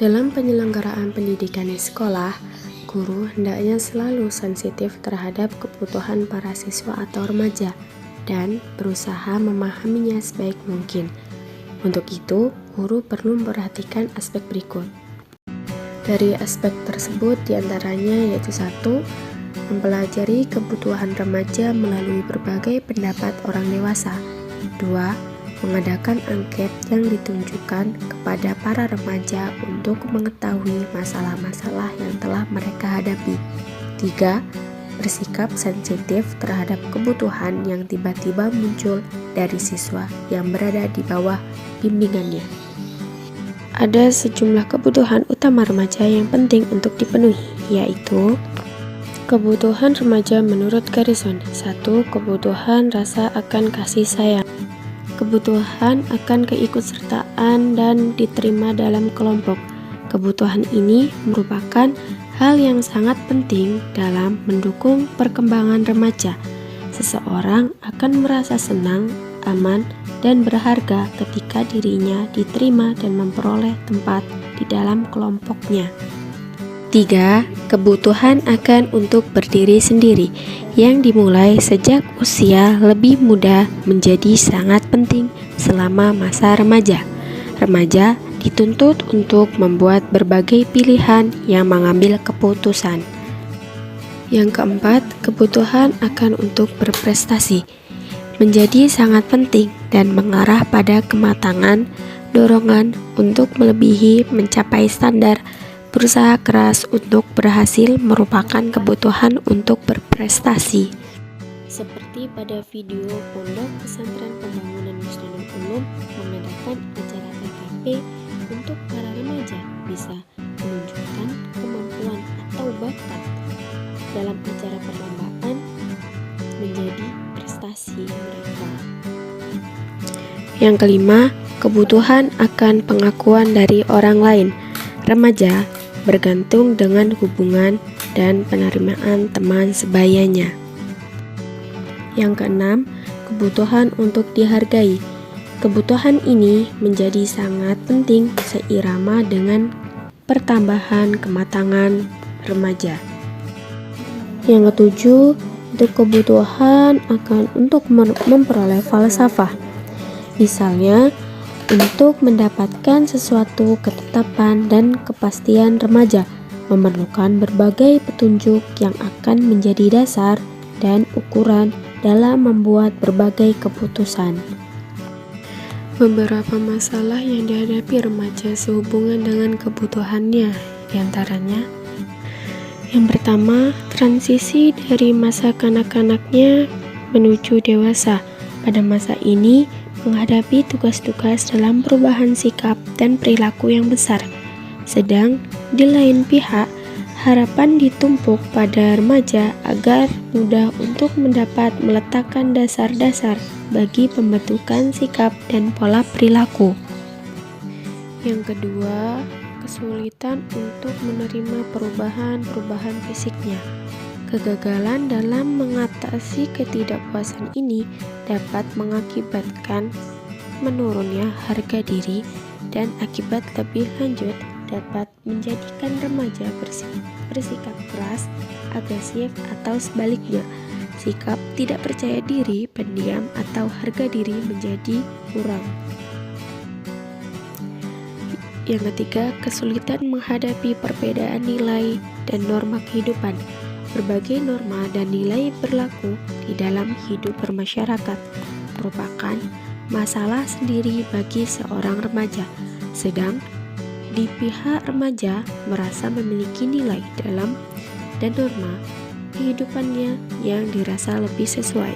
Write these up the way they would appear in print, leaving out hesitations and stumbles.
Dalam penyelenggaraan pendidikan di sekolah, guru hendaknya selalu sensitif terhadap kebutuhan para siswa atau remaja dan berusaha memahaminya sebaik mungkin. Untuk itu, guru perlu memperhatikan aspek berikut. Dari aspek tersebut diantaranya yaitu 1. Mempelajari kebutuhan remaja melalui berbagai pendapat orang dewasa. 2. Mengadakan angket yang ditunjukkan kepada para remaja untuk mengetahui masalah-masalah yang telah mereka hadapi. 3. Bersikap sensitif terhadap kebutuhan yang tiba-tiba muncul dari siswa yang berada di bawah bimbingannya. Ada sejumlah kebutuhan utama remaja yang penting untuk dipenuhi, yaitu kebutuhan remaja menurut Garrison. 1. Kebutuhan rasa akan kasih sayang. Kebutuhan akan keikutsertaan dan diterima dalam kelompok. Kebutuhan ini merupakan hal yang sangat penting dalam mendukung perkembangan remaja. Seseorang akan merasa senang, aman, dan berharga ketika dirinya diterima dan memperoleh tempat di dalam kelompoknya. 3. Kebutuhan akan untuk berdiri sendiri yang dimulai sejak usia lebih muda menjadi sangat penting selama masa remaja. Remaja dituntut untuk membuat berbagai pilihan yang mengambil keputusan. Yang keempat, kebutuhan akan untuk berprestasi menjadi sangat penting dan mengarah pada kematangan, dorongan untuk melebihi mencapai standar. Berusaha keras untuk berhasil merupakan kebutuhan untuk berprestasi. Seperti pada video Pondok Pesantren Pembangunan Muslimin Ulum mengadakan acara TKP untuk para remaja bisa menunjukkan kemampuan atau bakat dalam acara perlombaan menjadi prestasi mereka. Yang kelima, kebutuhan akan pengakuan dari orang lain. Remaja bergantung dengan hubungan dan penerimaan teman sebayanya. Yang keenam, kebutuhan untuk dihargai. Kebutuhan ini menjadi sangat penting seirama dengan pertambahan kematangan remaja. Yang ketujuh, itu kebutuhan akan untuk memperoleh falsafah. Misalnya, untuk mendapatkan sesuatu ketetapan dan kepastian remaja memerlukan berbagai petunjuk yang akan menjadi dasar dan ukuran dalam membuat berbagai keputusan. Beberapa masalah yang dihadapi remaja sehubungan dengan kebutuhannya, diantaranya yang pertama, transisi dari masa kanak-kanaknya menuju dewasa. Pada masa ini, menghadapi tugas-tugas dalam perubahan sikap dan perilaku yang besar. Sedang di lain pihak, harapan ditumpuk pada remaja agar mudah untuk mendapat meletakkan dasar-dasar bagi pembentukan sikap dan pola perilaku. Yang kedua, kesulitan untuk menerima perubahan-perubahan fisiknya. Kegagalan dalam mengatasi ketidakpuasan ini dapat mengakibatkan menurunnya harga diri dan akibat lebih lanjut dapat menjadikan remaja bersikap keras, agresif atau sebaliknya, sikap tidak percaya diri, pendiam atau harga diri menjadi kurang. Yang ketiga, kesulitan menghadapi perbedaan nilai dan norma kehidupan. Berbagai norma dan nilai berlaku di dalam hidup bermasyarakat merupakan masalah sendiri bagi seorang remaja. Sedang di pihak remaja merasa memiliki nilai dalam dan norma kehidupannya yang dirasa lebih sesuai.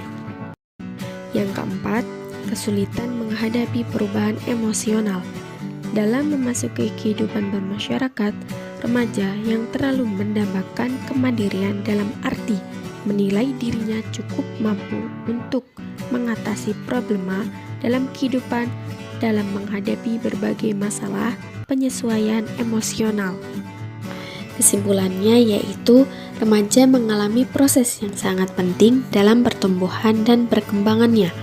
Yang keempat, kesulitan menghadapi perubahan emosional. Dalam memasuki kehidupan bermasyarakat, remaja yang terlalu mendambakan kemandirian dalam arti menilai dirinya cukup mampu untuk mengatasi problema dalam kehidupan dalam menghadapi berbagai masalah penyesuaian emosional. Kesimpulannya yaitu remaja mengalami proses yang sangat penting dalam pertumbuhan dan perkembangannya,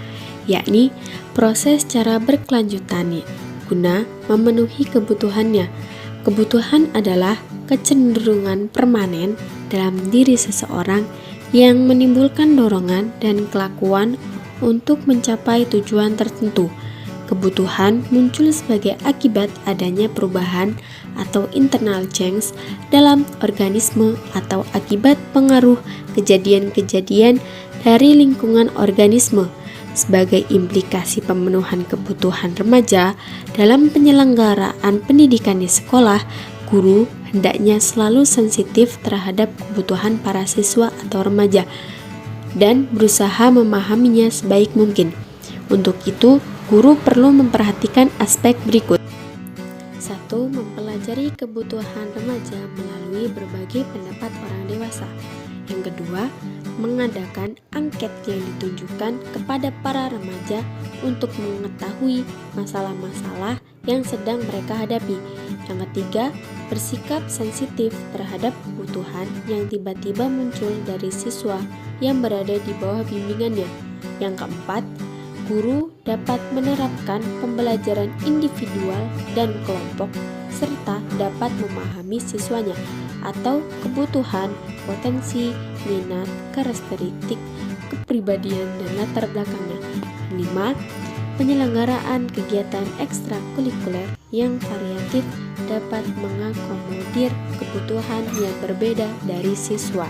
yakni proses cara berkelanjutan guna memenuhi kebutuhannya. Kebutuhan adalah kecenderungan permanen dalam diri seseorang yang menimbulkan dorongan dan kelakuan untuk mencapai tujuan tertentu. Kebutuhan muncul sebagai akibat adanya perubahan atau internal change dalam organisme atau akibat pengaruh kejadian-kejadian dari lingkungan organisme. Sebagai implikasi pemenuhan kebutuhan remaja dalam penyelenggaraan pendidikan di sekolah, guru hendaknya selalu sensitif terhadap kebutuhan para siswa atau remaja dan berusaha memahaminya sebaik mungkin. Untuk itu, guru perlu memperhatikan aspek berikut. 1. Mempelajari kebutuhan remaja melalui berbagai pendapat orang dewasa. Yang kedua, mengadakan angket yang ditunjukkan kepada para remaja untuk mengetahui masalah-masalah yang sedang mereka hadapi. Yang ketiga, bersikap sensitif terhadap kebutuhan yang tiba-tiba muncul dari siswa yang berada di bawah bimbingannya. Yang keempat, guru dapat menerapkan pembelajaran individual dan kelompok serta dapat memahami siswanya atau kebutuhan, potensi, minat, karakteristik, kepribadian, dan latar belakangnya. 5. Penyelenggaraan kegiatan ekstrakurikuler yang variatif dapat mengakomodir kebutuhan yang berbeda dari siswa.